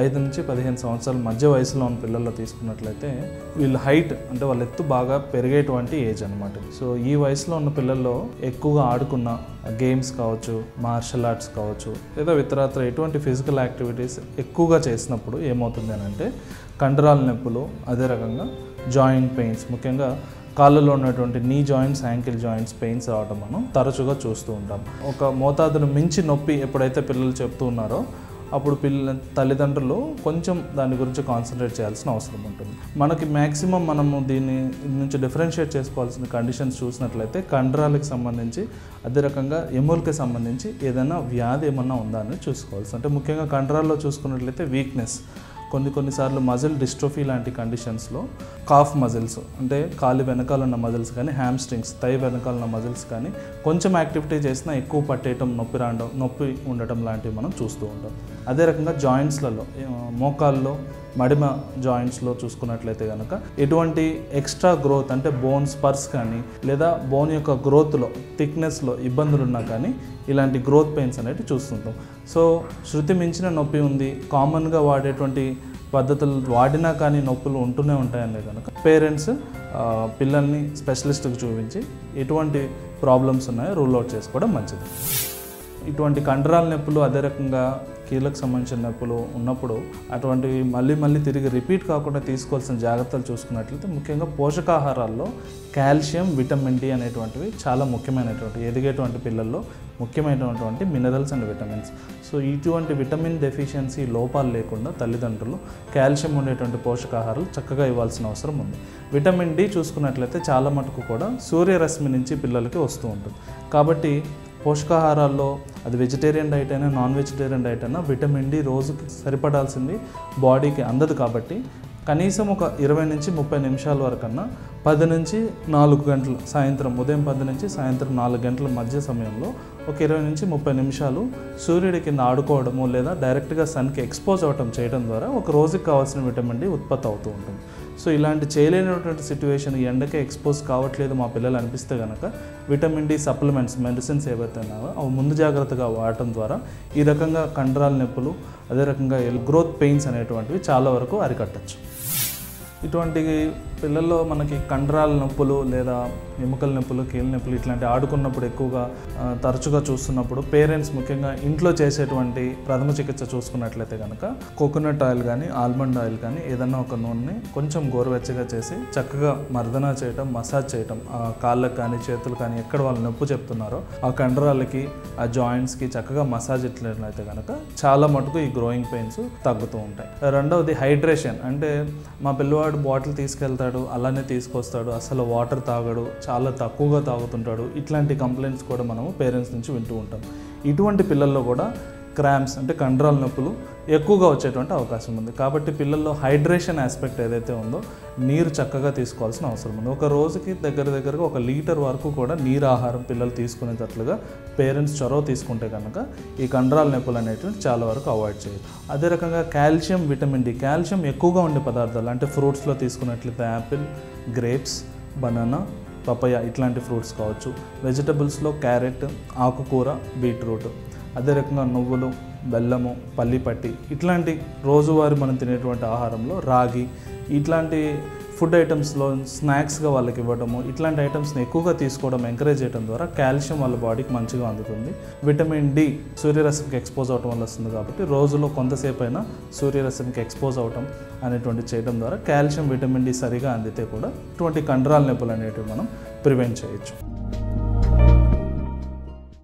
5 నుంచి 15 సంవత్సరాల మధ్య వయసులో ఉన్న పిల్లల్లో తీసుకున్నట్లయితే వీళ్ళ హైట్ అంటే వాళ్ళ ఎత్తు బాగా పెరిగేటువంటి ఏజ్ అనమాట. సో ఈ వయసులో ఉన్న పిల్లల్లో ఎక్కువగా ఆడుకున్న గేమ్స్ కావచ్చు, మార్షల్ ఆర్ట్స్ కావచ్చు, లేదా ఇతరత్ర ఎటువంటి ఫిజికల్ యాక్టివిటీస్ ఎక్కువగా చేసినప్పుడు ఏమవుతుంది అని అంటే కండరాల నొప్పులు, అదే రకంగా జాయింట్ పెయిన్స్, ముఖ్యంగా కాళ్ళలో ఉన్నటువంటి నీ జాయింట్స్, యాంకిల్ జాయింట్స్ పెయిన్స్ రావడం మనం తరచుగా చూస్తూ ఉంటాం. ఒక మోతాదును మించి నొప్పి ఎప్పుడైతే పిల్లలు చెప్తూ ఉన్నారో అప్పుడు తల్లిదండ్రులు కొంచెం దాని గురించి కాన్సన్ట్రేట్ చేయాల్సిన అవసరం ఉంటుంది. మనకి మ్యాక్సిమం మనము దీని నుంచి డిఫరెన్షియేట్ చేసుకోవాల్సిన కండిషన్స్ చూసినట్లయితే కండరాలకు సంబంధించి, అదే రకంగా ఎముకలకి సంబంధించి ఏదైనా వ్యాధి ఏమన్నా ఉందా అని చూసుకోవాల్సి. అంటే ముఖ్యంగా కండరాల్లో చూసుకున్నట్లయితే వీక్నెస్, కొన్నిసార్లు మజిల్ డిస్ట్రోఫీ లాంటి కండిషన్స్లో కాఫ్ మజిల్స్ అంటే కాలు వెనకాల ఉన్న మజిల్స్ కానీ, హ్యామ్స్ట్రింగ్స్ థై వెనకాల ఉన్న మజిల్స్ కానీ కొంచెం యాక్టివిటీ చేసినా ఎక్కువ పట్టేయటం, నొప్పి ఉండటం లాంటివి మనం చూస్తూ ఉంటాం. అదే రకంగా జాయింట్స్లలో, మోకాల్లో, మడిమ జాయింట్స్లో చూసుకున్నట్లయితే కనుక ఎటువంటి ఎక్స్ట్రా గ్రోత్ అంటే బోన్ స్పర్స్ కానీ, లేదా బోన్ యొక్క గ్రోత్లో, థిక్నెస్లో ఇబ్బందులు ఉన్నా కానీ ఇలాంటి గ్రోత్ పెయిన్స్ అనేవి చూస్తుంటాం. సో శృతి మించిన నొప్పి ఉంది, కామన్గా వాడేటువంటి పద్ధతులు వాడినా కానీ నొప్పులు ఉంటూనే ఉంటాయనే కనుక పేరెంట్స్ పిల్లల్ని స్పెషలిస్ట్కి చూపించి ఎటువంటి ప్రాబ్లమ్స్ ఉన్నాయో రూల్ అవుట్ చేసుకోవడం మంచిది. ఇటువంటి కండరాల నొప్పులు, అదే రకంగా కీళ్ళకు సంబంధించిన నొప్పులు ఉన్నప్పుడు అటువంటివి మళ్ళీ తిరిగి రిపీట్ కాకుండా తీసుకోవాల్సిన జాగ్రత్తలు చూసుకున్నట్లయితే ముఖ్యంగా పోషకాహారాల్లో కాల్షియం, విటమిన్ డి అనేటువంటివి చాలా ముఖ్యమైనటువంటి, ఎదిగేటువంటి పిల్లల్లో ముఖ్యమైనటువంటి మినరల్స్ అండ్ విటమిన్స్. సో ఇటువంటి విటమిన్ డెఫిషియన్సీ లోపాలు లేకుండా తల్లిదండ్రులు కాల్షియం ఉండేటువంటి పోషకాహారాలు చక్కగా ఇవ్వాల్సిన అవసరం ఉంది. విటమిన్ డి చూసుకున్నట్లయితే చాలా మటుకు కూడా సూర్యరశ్మి నుంచి పిల్లలకి వస్తూ ఉంటుంది. కాబట్టి పోషకాహారాల్లో అది వెజిటేరియన్ డైట్ అయినా, నాన్ వెజిటేరియన్ డైట్ అయినా విటమిన్ డి రోజుకి సరిపడాల్సింది బాడీకి అందదు. కాబట్టి కనీసం ఒక 20 నుంచి 30 నిమిషాల వరకన్నా 10 నుంచి 4 గంటలు, సాయంత్రం ఉదయం 10 నుంచి సాయంత్రం 4 గంటల మధ్య సమయంలో ఒక 20 నుంచి 30 నిమిషాలు సూర్యుడి కింద ఆడుకోవడము, లేదా డైరెక్ట్గా సన్కి ఎక్స్పోజ్ అవ్వడం చేయడం ద్వారా ఒక రోజుకి కావాల్సిన విటమిన్ డి ఉత్పత్తి అవుతూ ఉంటుంది. సో ఇలాంటి చేయలేనటువంటి సిచ్యువేషన్, ఎండకే ఎక్స్పోజ్ కావట్లేదు మా పిల్లలు అనిపిస్తే కనుక విటమిన్ డి సప్లిమెంట్స్, మెడిసిన్స్ ఏవైతే ఉన్నాయో అవి ముందు జాగ్రత్తగా వాడటం ద్వారా ఈ రకంగా కండరాల నొప్పులు, అదే రకంగా గ్రోత్ పెయిన్స్ అనేటువంటివి చాలా వరకు అరికట్టచ్చు. ఇటువంటి పిల్లల్లో మనకి కండరాల నొప్పులు లేదా ఎముకల నొప్పులు, కీళ్ళ నొప్పులు ఇట్లాంటి ఆడుకున్నప్పుడు ఎక్కువగా తరచుగా చూస్తున్నప్పుడు పేరెంట్స్ ముఖ్యంగా ఇంట్లో చేసేటువంటి ప్రథమ చికిత్స చూసుకున్నట్లయితే కనుక కోకోనట్ ఆయిల్ కానీ, ఆల్మండ్ ఆయిల్ కానీ ఏదన్నా ఒక నూనెని కొంచెం గోరువెచ్చగా చేసి చక్కగా మర్దన చేయటం, మసాజ్ చేయటం, ఆ కాళ్ళకు కానీ చేతులు కానీ ఎక్కడ వాళ్ళు నొప్పి చెప్తున్నారో ఆ కండరాలకి, ఆ జాయింట్స్కి చక్కగా మసాజ్ ఇట్లయితే కనుక చాలా మటుకు ఈ గ్రోయింగ్ పెయిన్స్ తగ్గుతూ ఉంటాయి. రెండవది హైడ్రేషన్. అంటే మా పిల్లవాడు బాటిల్ తీసుకెళ్తాడు, అలానే తీసుకొస్తాడు, అసలు వాటర్ తాగడు, చాలా తక్కువగా తాగుతుంటాడు, ఇట్లాంటి కంప్లైంట్స్ కూడా మనము పేరెంట్స్ నుంచి వింటూ ఉంటాం. ఇటువంటి పిల్లల్లో కూడా క్రాంప్స్ అంటే కండరాల నొప్పులు ఎక్కువగా వచ్చేటువంటి అవకాశం ఉంది. కాబట్టి పిల్లల్లో హైడ్రేషన్ ఆస్పెక్ట్ ఏదైతే ఉందో నీరు చక్కగా తీసుకోవాల్సిన అవసరం ఉంది. ఒక రోజుకి దగ్గరగా 1 లీటర్ వరకు కూడా నీరు ఆహారం పిల్లలు తీసుకునేటట్లుగా పేరెంట్స్ చొరవ తీసుకుంటే కనుక ఈ కండరాల నొప్పులు అనేటివి చాలా వరకు అవాయిడ్ చేయొచ్చు. అదే రకంగా కాల్షియం, విటమిన్ డి, కాల్షియం ఎక్కువగా ఉండే పదార్థాలు అంటే ఫ్రూట్స్లో తీసుకున్నట్లయితే యాపిల్, గ్రేప్స్, బనానా, పపాయ ఇట్లాంటి ఫ్రూట్స్ కావచ్చు. వెజిటబుల్స్లో క్యారెట్, ఆకుకూర, బీట్రూట్, అదే రకంగా నువ్వులు, బెల్లము, పల్లిపట్టి ఇట్లాంటి రోజువారీ మనం తినేటువంటి ఆహారంలో రాగి ఇట్లాంటి ఫుడ్ ఐటమ్స్లో స్నాక్స్గా వాళ్ళకి ఇవ్వడము, ఇట్లాంటి ఐటమ్స్ని ఎక్కువగా తీసుకోవడం ఎంకరేజ్ చేయడం ద్వారా కాల్షియం వాళ్ళ బాడీకి మంచిగా అందుతుంది. విటమిన్ డి సూర్యరశ్మికి ఎక్స్పోజ్ అవడం వల్ల వస్తుంది. కాబట్టి రోజులో కొంతసేపు అయినా సూర్యరశ్మికి ఎక్స్పోజ్ అవడం అనేటువంటి చేయడం ద్వారా కాల్షియం, విటమిన్ డి సరిగా అందితే కూడా ఇటువంటి కండరాల నొప్పులు అనేటివి మనం ప్రివెంట్ చేయొచ్చు.